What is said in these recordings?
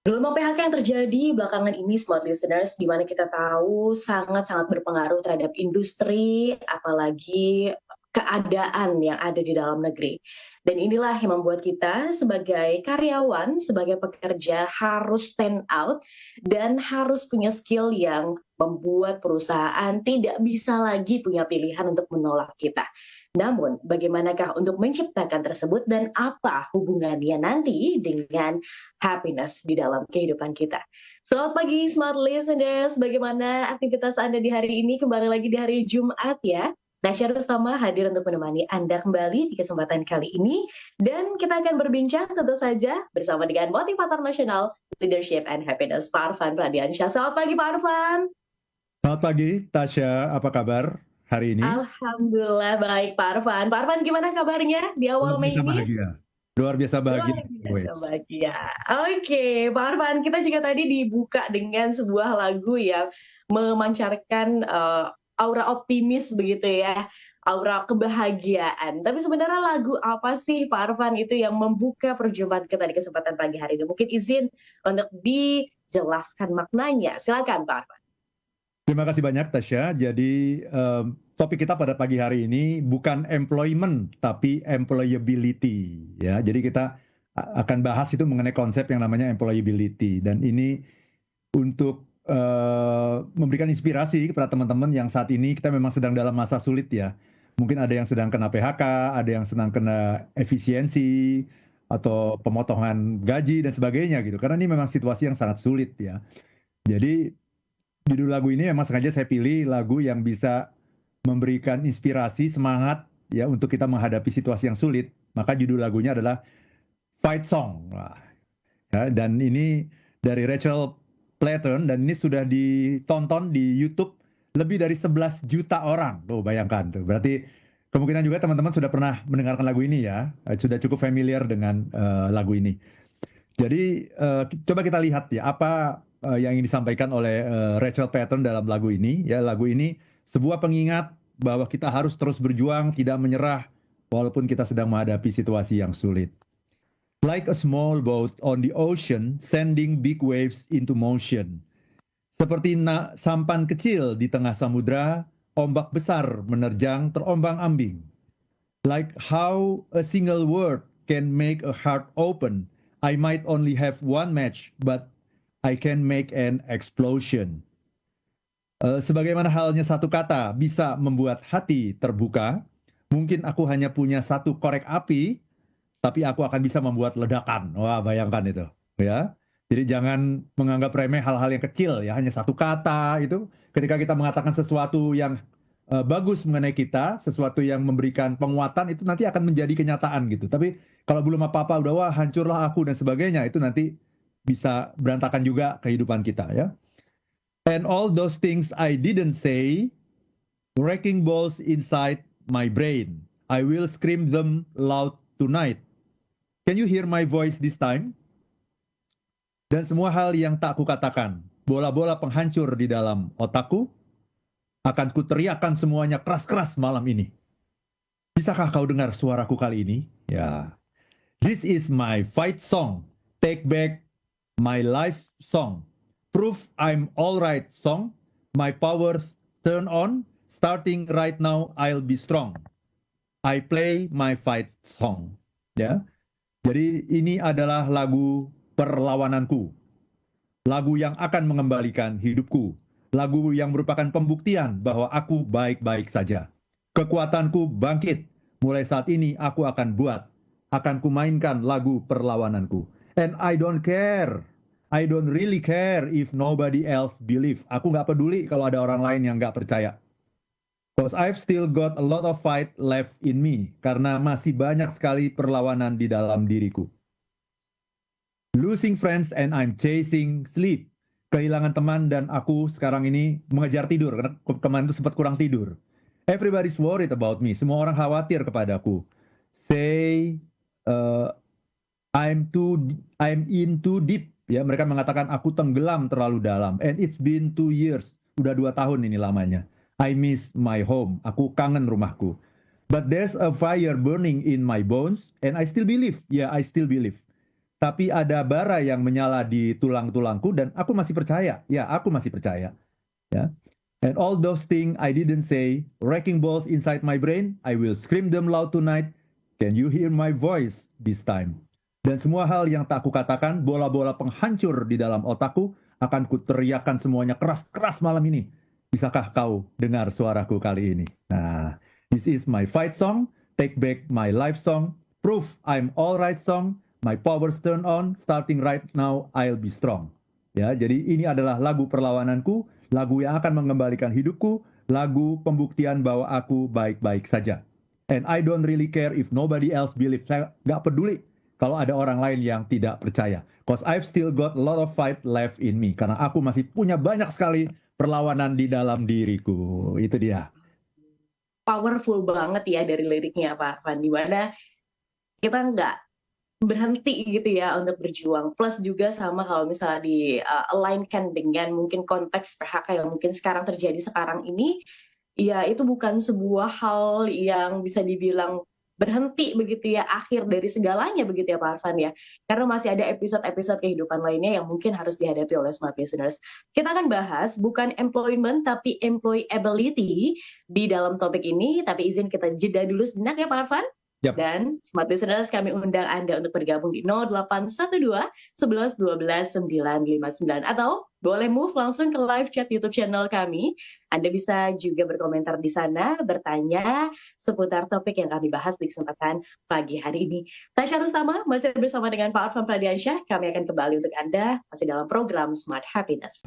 Gelombang PHK yang terjadi belakangan ini smart listeners, di mana kita tahu sangat-sangat berpengaruh terhadap industri, apalagi keadaan yang ada di dalam negeri. Dan inilah yang membuat kita sebagai karyawan, sebagai pekerja harus stand out dan harus punya skill yang membuat perusahaan tidak bisa lagi punya pilihan untuk menolak kita. Namun, bagaimanakah untuk menciptakan tersebut dan apa hubungannya nanti dengan happiness di dalam kehidupan kita? Selamat pagi smart listeners, bagaimana aktivitas Anda di hari ini? Kembali lagi di hari Jumat ya. Nasya Rustama hadir untuk menemani Anda kembali di kesempatan kali ini. Dan kita akan berbincang tentu saja bersama dengan motivator nasional Leadership and Happiness, Pak Arfan Pradiansyah. Selamat pagi Pak Arfan. Selamat pagi, Tasya. Apa kabar hari ini? Alhamdulillah baik Pak Arfan. Pak Arfan gimana kabarnya di Luar awal Mei biasa ini? bahagia. Luar biasa bahagia. Luar biasa Wait. bahagia. Oke, Pak Arfan, kita juga tadi dibuka dengan sebuah lagu yang memancarkan aura optimis begitu ya, aura kebahagiaan. Tapi sebenarnya lagu apa sih Pak Arfan itu yang membuka perjumpaan kita di kesempatan pagi hari ini? Mungkin izin untuk dijelaskan maknanya. Silakan Pak Arfan. Terima kasih banyak, Tasya. Jadi, topik kita pada pagi hari ini bukan employment, tapi employability. Ya, jadi kita akan bahas itu mengenai konsep yang namanya employability. Dan ini untuk memberikan inspirasi kepada teman-teman yang saat ini kita memang sedang dalam masa sulit ya. Mungkin ada yang sedang kena PHK, ada yang sedang kena efisiensi, atau pemotongan gaji dan sebagainya gitu. Karena ini memang situasi yang sangat sulit ya. Jadi judul lagu ini memang sengaja saya pilih lagu yang bisa memberikan inspirasi, semangat ya untuk kita menghadapi situasi yang sulit. Maka judul lagunya adalah Fight Song. Wah, ya, dan ini dari Rachel Platten dan ini sudah ditonton di YouTube lebih dari 11 juta orang. Tuh bayangkan tuh. Berarti kemungkinan juga teman-teman sudah pernah mendengarkan lagu ini ya. Sudah cukup familiar dengan lagu ini. Jadi coba kita lihat ya apa yang ingin disampaikan oleh Rachel Platten dalam lagu ini. Ya, lagu ini sebuah pengingat bahwa kita harus terus berjuang, tidak menyerah walaupun kita sedang menghadapi situasi yang sulit. Like a small boat on the ocean, sending big waves into motion. Seperti sampan kecil di tengah samudra, ombak besar menerjang terombang-ambing. Like how a single word can make a heart open. I might only have one match, but I can make an explosion. Sebagaimana halnya satu kata bisa membuat hati terbuka, mungkin aku hanya punya satu korek api, tapi aku akan bisa membuat ledakan. Wah, bayangkan itu, ya. Jadi jangan menganggap remeh hal-hal yang kecil, ya. Hanya satu kata itu, ketika kita mengatakan sesuatu yang bagus mengenai kita, sesuatu yang memberikan penguatan, itu nanti akan menjadi kenyataan gitu. Tapi kalau belum apa-apa, udah wah hancurlah aku dan sebagainya, itu nanti bisa berantakan juga kehidupan kita, ya. And all those things I didn't say, wrecking balls inside my brain. I will scream them loud tonight. Can you hear my voice this time? Dan semua hal yang tak kukatakan, bola-bola penghancur di dalam otakku, akan kuteriakan semuanya keras-keras malam ini. Bisakah kau dengar suaraku kali ini? Ya, this is my fight song. Take back my life song. Proof I'm alright song. My power turn on. Starting right now, I'll be strong. I play my fight song. Ya, jadi ini adalah lagu perlawananku. Lagu yang akan mengembalikan hidupku. Lagu yang merupakan pembuktian bahwa aku baik-baik saja. Kekuatanku bangkit. Mulai saat ini aku akan kumainkan lagu perlawananku. And I don't care. I don't really care if nobody else believe. Aku nggak peduli kalau ada orang lain yang nggak percaya. Because I've still got a lot of fight left in me. Karena masih banyak sekali perlawanan di dalam diriku. Losing friends and I'm chasing sleep. Kehilangan teman dan aku sekarang ini mengejar tidur. Karena kemarin itu sempat kurang tidur. Everybody's worried about me. Semua orang khawatir kepadaku. Say, I'm in too deep. Ya, mereka mengatakan aku tenggelam terlalu dalam. And it's been 2 years. Udah 2 tahun ini lamanya. I miss my home. Aku kangen rumahku. But there's a fire burning in my bones. And I still believe. Yeah, I still believe. tapi ada bara yang menyala di tulang-tulangku dan aku masih percaya. Ya, aku masih percaya. Ya. And all those things I didn't say, wrecking balls inside my brain, I will scream them loud tonight. Can you hear my voice this time? Dan semua hal yang tak aku katakan, bola-bola penghancur di dalam otakku, akan kuteriakan semuanya keras-keras malam ini. Bisakah kau dengar suaraku kali ini? Nah, this is my fight song, Take Back My Life song, Proof I'm Alright song, My Power's Turn On, starting right now I'll be strong. Ya, jadi ini adalah lagu perlawananku, lagu yang akan mengembalikan hidupku, lagu pembuktian bahwa aku baik-baik saja. And I don't really care if nobody else believes. Saya nggak peduli kalau ada orang lain yang tidak percaya. Cause I've still got a lot of fight left in me. Karena aku masih punya banyak sekali perlawanan di dalam diriku. Itu dia. Powerful banget ya dari liriknya Pak Arfan, di mana kita nggak berhenti gitu ya untuk berjuang. Plus juga sama kalau misalnya di align-kan dengan mungkin konteks PHK yang mungkin sekarang terjadi sekarang ini, ya itu bukan sebuah hal yang bisa dibilang berhenti begitu ya, akhir dari segalanya begitu ya Pak Arfan ya. Karena masih ada episode-episode kehidupan lainnya yang mungkin harus dihadapi oleh smart listeners. Kita akan bahas bukan employment tapi employability di dalam topik ini, tapi izin kita jeda dulu sejenak ya Pak Arfan. Yap. Dan smart listeners, kami undang Anda untuk bergabung di 0812 11 12 959 atau boleh move langsung ke live chat YouTube channel kami. Anda bisa juga berkomentar di sana, bertanya seputar topik yang kami bahas di kesempatan pagi hari ini. Tasya Rustama masih bersama dengan Pak Arfan Pradiansyah. Kami akan kembali untuk Anda masih dalam program Smart Happiness.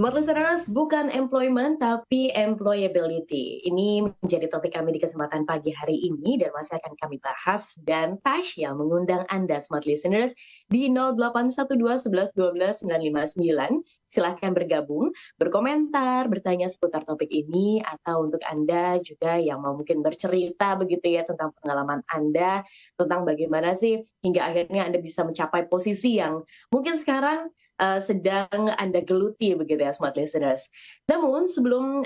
Smart listeners, bukan employment tapi employability. Ini menjadi topik kami di kesempatan pagi hari ini dan masih akan kami bahas. Dan Tasya mengundang Anda smart listeners di 0812 11 12 959. Silahkan bergabung, berkomentar, bertanya seputar topik ini, atau untuk Anda juga yang mau mungkin bercerita begitu ya tentang pengalaman Anda, tentang bagaimana sih hingga akhirnya Anda bisa mencapai posisi yang mungkin sekarang sedang Anda geluti begitu ya smart listeners. Namun sebelum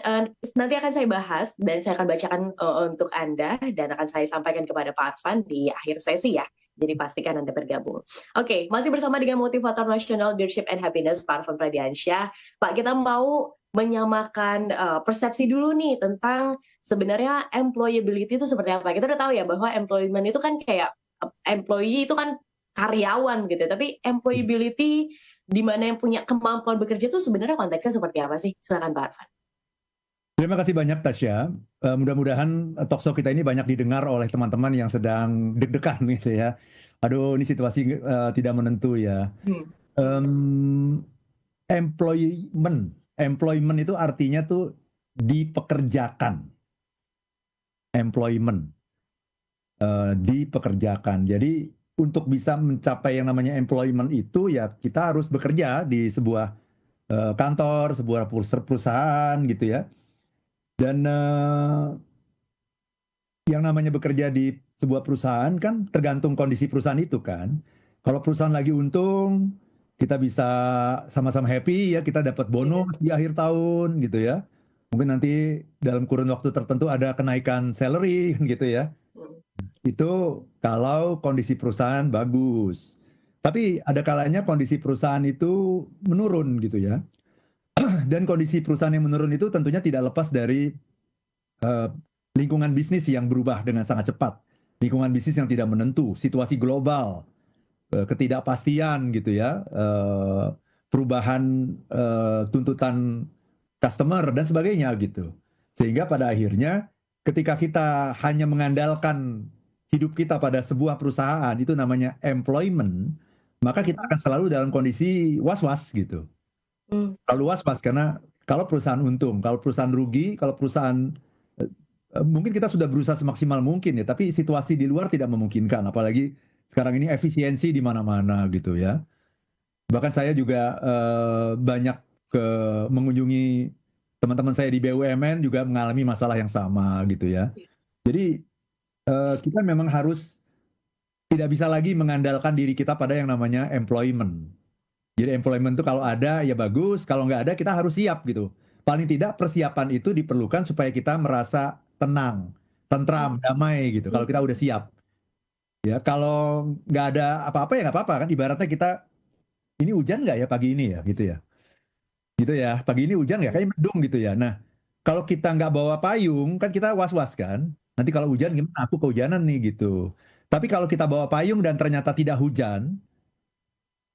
nanti akan saya bahas dan saya akan bacakan untuk Anda dan akan saya sampaikan kepada Pak Arfan di akhir sesi ya. Jadi pastikan Anda bergabung. Oke, masih bersama dengan motivator nasional Leadership and Happiness Pak Arfan Pradiansyah. Pak, kita mau menyamakan persepsi dulu nih tentang sebenarnya employability itu seperti apa. Kita udah tahu ya bahwa employment itu kan kayak employee itu kan karyawan gitu, tapi employability di mana yang punya kemampuan bekerja itu sebenarnya konteksnya seperti apa sih? Silakan Pak Arfan. Terima kasih banyak Tasya. Mudah-mudahan talkshow kita ini banyak didengar oleh teman-teman yang sedang deg-degan gitu ya. Aduh, ini situasi tidak menentu ya. Employment itu artinya tuh dipekerjakan. Employment. Dipekerjakan. Jadi untuk bisa mencapai yang namanya employment itu ya kita harus bekerja di sebuah kantor, sebuah perusahaan gitu ya. Dan yang namanya bekerja di sebuah perusahaan kan tergantung kondisi perusahaan itu kan. Kalau perusahaan lagi untung, kita bisa sama-sama happy ya, kita dapat bonus di akhir tahun gitu ya. Mungkin nanti dalam kurun waktu tertentu ada kenaikan salary gitu ya. Itu kalau kondisi perusahaan bagus. Tapi ada kalanya kondisi perusahaan itu menurun gitu ya. Dan kondisi perusahaan yang menurun itu tentunya tidak lepas dari lingkungan bisnis yang berubah dengan sangat cepat. Lingkungan bisnis yang tidak menentu, situasi global, ketidakpastian gitu ya, perubahan tuntutan customer dan sebagainya gitu. Sehingga pada akhirnya ketika kita hanya mengandalkan hidup kita pada sebuah perusahaan, itu namanya employment, maka kita akan selalu dalam kondisi was-was gitu. Selalu was-was karena kalau perusahaan untung, kalau perusahaan rugi, kalau perusahaan mungkin kita sudah berusaha semaksimal mungkin ya, tapi situasi di luar tidak memungkinkan, apalagi sekarang ini efisiensi di mana-mana gitu ya. Bahkan saya juga banyak mengunjungi teman-teman saya di BUMN juga mengalami masalah yang sama gitu ya. Jadi kita memang harus tidak bisa lagi mengandalkan diri kita pada yang namanya employment. Jadi employment itu kalau ada ya bagus, kalau nggak ada kita harus siap gitu. Paling tidak persiapan itu diperlukan supaya kita merasa tenang, tentram, damai gitu. Kalau kita udah siap. Ya, kalau nggak ada apa-apa ya nggak apa-apa kan. Ibaratnya kita, ini hujan nggak ya pagi ini ya, gitu ya. Gitu ya, pagi ini hujan nggak? Kayak mendung gitu ya. Nah, kalau kita nggak bawa payung, kan kita was-was kan. Nanti kalau hujan gimana? Aku kehujanan nih gitu. Tapi kalau kita bawa payung dan ternyata tidak hujan,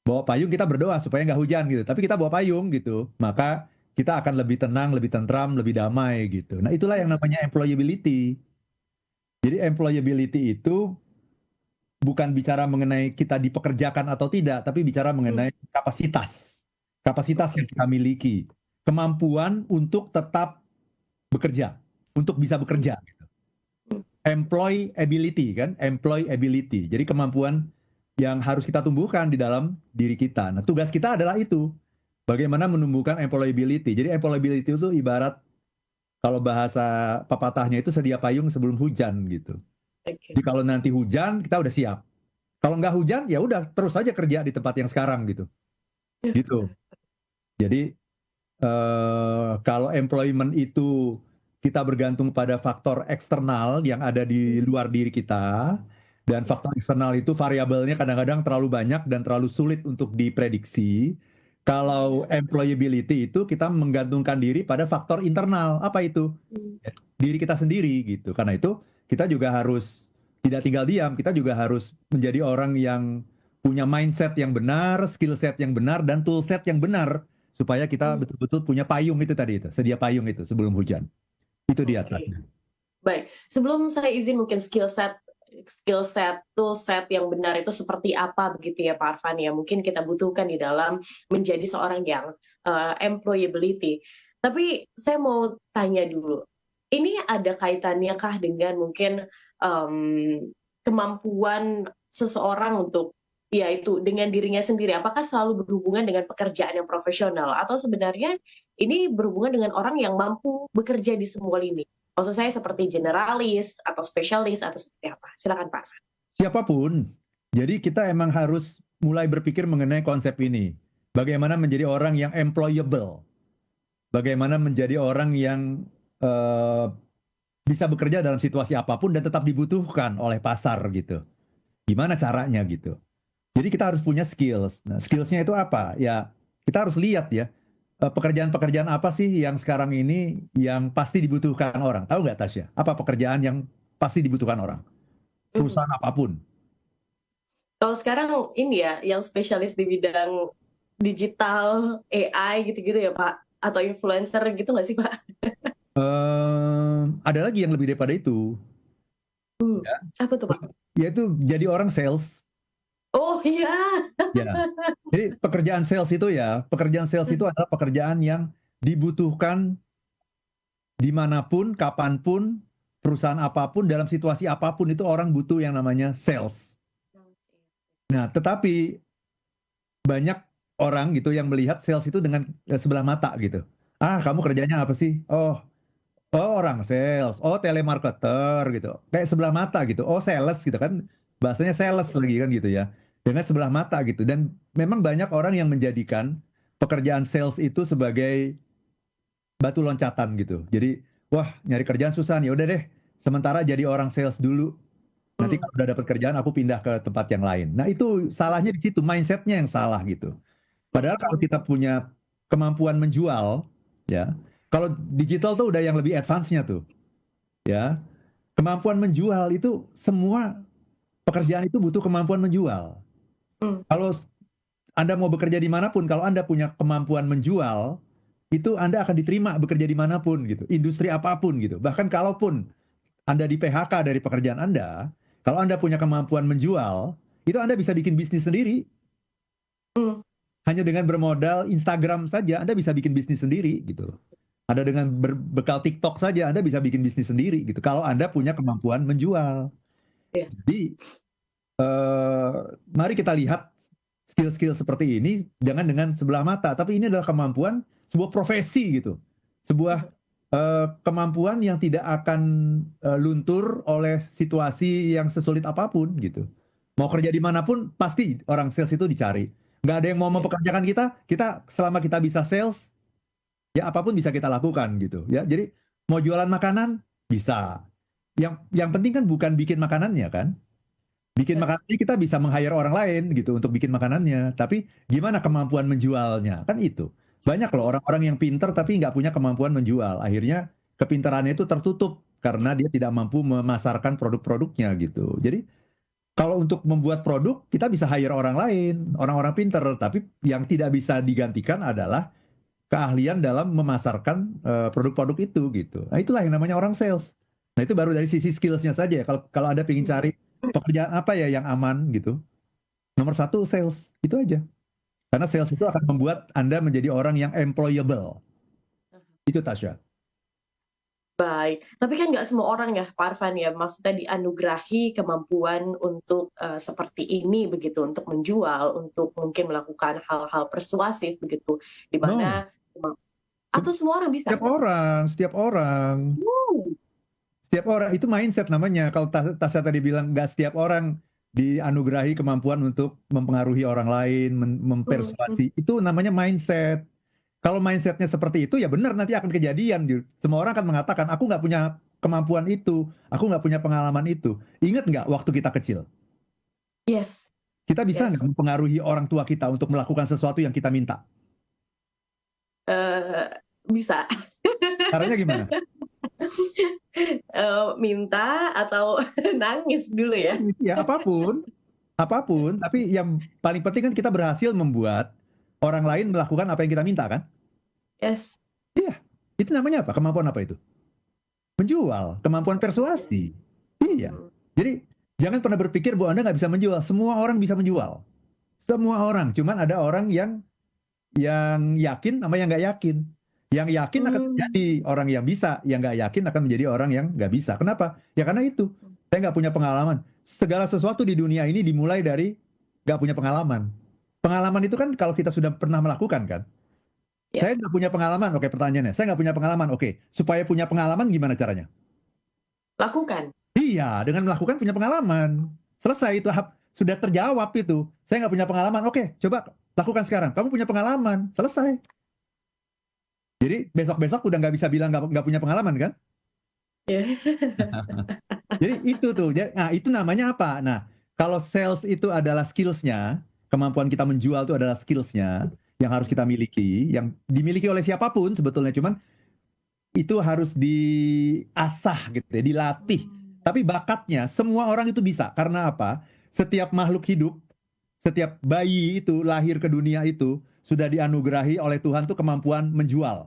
bawa payung kita berdoa supaya nggak hujan gitu. Tapi kita bawa payung gitu, maka kita akan lebih tenang, lebih tentram, lebih damai gitu. Nah, itulah yang namanya employability. Jadi employability itu bukan bicara mengenai kita dipekerjakan atau tidak, tapi bicara Hmm, mengenai kapasitas. Kapasitas yang oke. kita miliki. Kemampuan untuk tetap bekerja, untuk bisa Hmm, bekerja. hmm, Employability kan, employability. Jadi kemampuan yang harus kita tumbuhkan di dalam diri kita. Nah, tugas kita adalah itu. Bagaimana menumbuhkan employability. Jadi employability itu ibarat kalau bahasa pepatahnya itu sedia payung sebelum hujan gitu. oke. Jadi kalau nanti hujan, kita udah siap. Kalau nggak hujan, ya udah terus aja kerja di tempat yang sekarang gitu. Gitu. Jadi kalau employment itu kita bergantung pada faktor eksternal yang ada di luar diri kita, dan Ya. faktor eksternal itu variabelnya kadang-kadang terlalu banyak dan terlalu sulit untuk diprediksi. Kalau employability itu kita menggantungkan diri pada faktor internal, apa itu? Hmm, Diri kita sendiri gitu. Karena itu kita juga harus tidak tinggal diam, kita juga harus menjadi orang yang punya mindset yang benar, skill set yang benar, dan tool set yang benar supaya kita hmm, betul-betul punya payung itu tadi itu, sedia payung itu sebelum hujan. Itu dia oke. Tasnya. Baik, sebelum saya izin mungkin skill set tool set yang benar itu seperti apa begitu ya Pak Arfan ya mungkin kita butuhkan di dalam menjadi seorang yang employability. Tapi saya mau tanya dulu, ini ada kaitannya kah dengan mungkin kemampuan seseorang untuk ya itu dengan dirinya sendiri? Apakah selalu berhubungan dengan pekerjaan yang profesional atau sebenarnya ini berhubungan dengan orang yang mampu bekerja di semua lini? Maksud saya seperti generalis atau spesialis atau seperti apa? Silakan Pak. Siapapun. Jadi kita emang harus mulai berpikir mengenai konsep ini. Bagaimana menjadi orang yang employable. Bagaimana menjadi orang yang eh, bisa bekerja dalam situasi apapun dan tetap dibutuhkan oleh pasar gitu. Gimana caranya gitu. Jadi kita harus punya skills. Nah, skillsnya itu apa? Ya, kita harus lihat ya, pekerjaan-pekerjaan apa sih yang sekarang ini yang pasti dibutuhkan orang? Tahu nggak Tasya? Apa pekerjaan yang pasti dibutuhkan orang? Mhm. Perusahaan apapun. Kalau sekarang ini ya, yang spesialis di bidang digital, AI gitu-gitu ya Pak? Atau influencer gitu nggak sih Pak? Ada lagi yang lebih daripada itu, Hmm. ya, Apa tuh Pak? yaitu jadi orang sales. Oh iya. Ya, jadi pekerjaan sales itu Hmm. adalah pekerjaan yang dibutuhkan dimanapun, kapanpun, perusahaan apapun, dalam situasi apapun itu orang butuh yang namanya sales. Nah, tetapi banyak orang gitu yang melihat sales itu dengan sebelah mata gitu. Ah, kamu kerjanya apa sih? Oh, oh orang sales, oh telemarketer gitu. Kayak sebelah mata gitu. Oh sales gitu kan. Bahasanya sales lagi kan gitu ya. Dengan sebelah mata gitu. Dan memang banyak orang yang menjadikan pekerjaan sales itu sebagai batu loncatan gitu. Jadi, wah nyari kerjaan susah nih. Udah deh, sementara jadi orang sales dulu. Nanti Hmm. kalau udah dapat kerjaan, aku pindah ke tempat yang lain. Nah itu salahnya di situ, mindsetnya yang salah gitu. Padahal kalau Hmm. kita punya kemampuan menjual, ya, kalau digital tuh udah yang lebih advance-nya tuh, ya. Kemampuan menjual itu semua pekerjaan itu butuh kemampuan menjual. Hmm. Kalau Anda mau bekerja dimanapun, kalau Anda punya kemampuan menjual, itu Anda akan diterima bekerja dimanapun gitu, industri apapun gitu. Bahkan kalaupun Anda di PHK dari pekerjaan Anda, kalau Anda punya kemampuan menjual, itu Anda bisa bikin bisnis sendiri. Hmm. Hanya dengan bermodal Instagram saja, Anda bisa bikin bisnis sendiri gitu. Ada dengan berbekal TikTok saja, Anda bisa bikin bisnis sendiri gitu. Kalau Anda punya kemampuan menjual. Ya. Jadi, eh, mari kita lihat skill-skill seperti ini jangan dengan sebelah mata, tapi ini adalah kemampuan sebuah profesi gitu. Sebuah Hmm. kemampuan yang tidak akan luntur oleh situasi yang sesulit apapun gitu. Mau kerja dimanapun, pasti orang sales itu dicari. Nggak ada yang mau Ya. mempekerjakan kita selama kita bisa sales, ya apapun bisa kita lakukan gitu. Ya, jadi mau jualan makanan bisa. Yang penting kan bukan bikin makanannya kan, Bikin makanan kita bisa meng-hire orang lain gitu untuk bikin makanannya. Tapi gimana kemampuan menjualnya? Kan itu. Banyak loh orang-orang yang pinter tapi nggak punya kemampuan menjual. Akhirnya kepintarannya itu tertutup karena dia tidak mampu memasarkan produk-produknya gitu. Jadi kalau untuk membuat produk, kita bisa hire orang lain, orang-orang pinter. Tapi yang tidak bisa digantikan adalah keahlian dalam memasarkan produk-produk itu gitu. Nah itulah yang namanya orang sales. Nah itu baru dari sisi skillsnya saja. Kalau kalau ada ingin cari pekerjaan apa ya yang aman gitu, nomor satu sales itu aja. Karena sales itu akan membuat Anda menjadi orang yang employable. Itu Tasya. Baik, tapi kan nggak semua orang ya, Pak Arfan ya, maksudnya dianugerahi kemampuan untuk seperti ini begitu, untuk menjual, untuk mungkin melakukan hal-hal persuasif begitu, di No, mana atau semua orang bisa? setiap orang. Hmm. Setiap orang itu mindset namanya. Kalau Tasya tadi bilang nggak setiap orang dianugerahi kemampuan untuk mempengaruhi orang lain, Hmm. mempersuasi. Itu namanya mindset. Kalau mindsetnya seperti itu, ya benar nanti akan kejadian. Semua orang akan mengatakan, aku nggak punya kemampuan itu, aku nggak punya pengalaman itu. Ingat nggak waktu kita kecil? Yes, Kita bisa nggak yes. mempengaruhi orang tua kita untuk melakukan sesuatu yang kita minta? Bisa. Caranya gimana? Minta atau nangis dulu ya. Ya apapun, apapun. Tapi yang paling penting kan kita berhasil membuat orang lain melakukan apa yang kita minta kan? Yes. Iya, itu namanya apa? Kemampuan apa itu? Menjual, kemampuan persuasi. Iya. Hmm. Jadi jangan pernah berpikir bahwa Anda nggak bisa menjual. Semua orang bisa menjual. Semua orang. Cuman ada orang yang yakin sama yang nggak yakin. Yang yakin akan Hmm. menjadi orang yang bisa, yang nggak yakin akan menjadi orang yang nggak bisa. Kenapa? Ya karena itu. Saya nggak punya pengalaman. Segala sesuatu di dunia ini dimulai dari nggak punya pengalaman. Pengalaman itu kan kalau kita sudah pernah melakukan kan. Ya, Saya nggak punya pengalaman, oke pertanyaannya. Saya nggak punya pengalaman, oke. Supaya punya pengalaman gimana caranya? lakukan. Iya, dengan melakukan punya pengalaman. Selesai itu sudah terjawab itu. Saya nggak punya pengalaman, oke. Coba lakukan sekarang. Kamu punya pengalaman, selesai. Jadi besok-besok udah nggak bisa bilang nggak punya pengalaman kan? Ya. Jadi itu tuh. Nah itu namanya apa? Nah kalau sales itu adalah skillsnya, kemampuan kita menjual itu adalah skillsnya yang harus kita miliki, yang dimiliki oleh siapapun sebetulnya. Cuman itu harus diasah gitu ya, dilatih. Tapi bakatnya semua orang itu bisa. Karena apa? Setiap makhluk hidup, setiap bayi itu lahir ke dunia itu sudah dianugerahi oleh Tuhan tuh kemampuan menjual,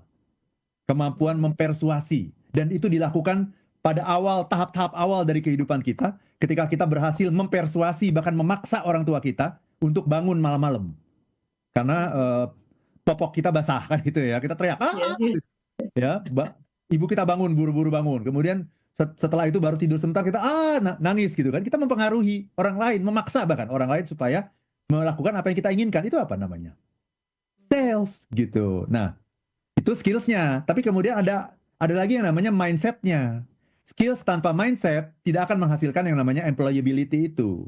kemampuan mempersuasi. Dan itu dilakukan pada awal, tahap-tahap awal dari kehidupan kita, ketika kita berhasil mempersuasi, bahkan memaksa orang tua kita untuk bangun malam-malam. Karena popok kita basah kan gitu ya, kita teriak, Ya. ah, ya ibu kita bangun buru-buru bangun kemudian setelah itu baru tidur sebentar kita nangis gitu kan kita mempengaruhi orang lain memaksa bahkan orang lain supaya melakukan apa yang kita inginkan itu apa namanya sales gitu nah itu skillsnya tapi kemudian ada lagi yang namanya mindsetnya skills tanpa mindset tidak akan menghasilkan yang namanya employability itu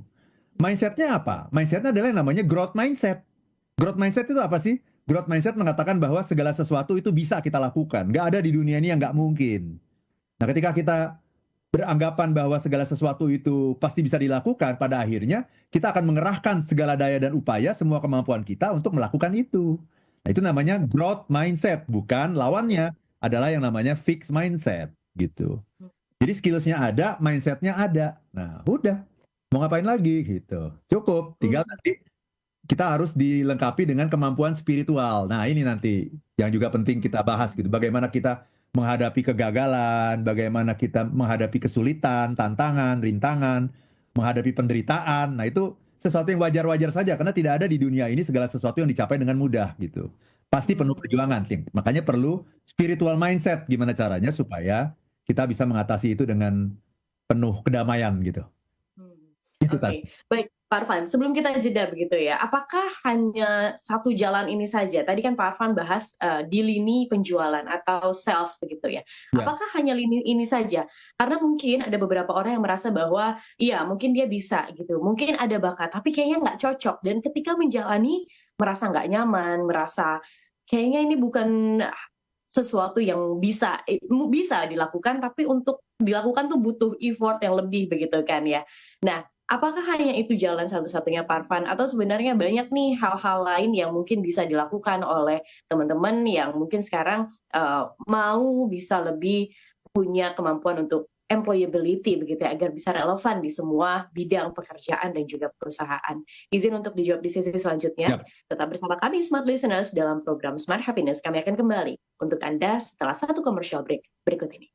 mindsetnya apa mindsetnya adalah yang namanya growth mindset. Growth mindset itu apa sih? Growth mindset mengatakan bahwa segala sesuatu itu bisa kita lakukan. Nggak ada di dunia ini yang nggak mungkin. Nah, ketika kita beranggapan bahwa segala sesuatu itu pasti bisa dilakukan, pada akhirnya kita akan mengerahkan segala daya dan upaya, semua kemampuan kita untuk melakukan itu. Nah, itu namanya growth mindset, bukan lawannya adalah yang namanya fixed mindset gitu. Jadi skillsnya ada, mindsetnya ada. Nah, udah. Mau ngapain lagi gitu. Cukup. Tinggal nanti kita harus dilengkapi dengan kemampuan spiritual. Nah, ini nanti yang juga penting kita bahas gitu. Bagaimana kita menghadapi kegagalan, bagaimana kita menghadapi kesulitan, tantangan, rintangan, menghadapi penderitaan. Nah, itu sesuatu yang wajar-wajar saja karena tidak ada di dunia ini segala sesuatu yang dicapai dengan mudah gitu. Pasti penuh perjuangan, Tim. Makanya perlu spiritual mindset gimana caranya supaya kita bisa mengatasi itu dengan penuh kedamaian gitu. Itu tadi. Oke, baik Pak Arfan. Sebelum kita jeda begitu ya, apakah hanya satu jalan ini saja? Tadi kan Pak Arfan bahas di lini penjualan atau sales begitu ya. Ya. Apakah hanya lini ini saja? Karena mungkin ada beberapa orang yang merasa bahwa iya mungkin dia bisa gitu, mungkin ada bakat, tapi kayaknya nggak cocok. Dan ketika menjalani merasa nggak nyaman, merasa kayaknya ini bukan sesuatu yang bisa dilakukan, tapi untuk dilakukan tuh butuh effort yang lebih begitu kan ya. Nah, Apakah hanya itu jalan satu-satunya Parvan atau sebenarnya banyak nih hal-hal lain yang mungkin bisa dilakukan oleh teman-teman yang mungkin sekarang mau bisa lebih punya kemampuan untuk employability begitu ya, agar bisa relevan di semua bidang pekerjaan dan juga perusahaan. Izin untuk dijawab di sesi selanjutnya. Yap. Tetap bersama kami Smart Listeners dalam program Smart Happiness. Kami akan kembali untuk Anda setelah satu commercial break berikut ini.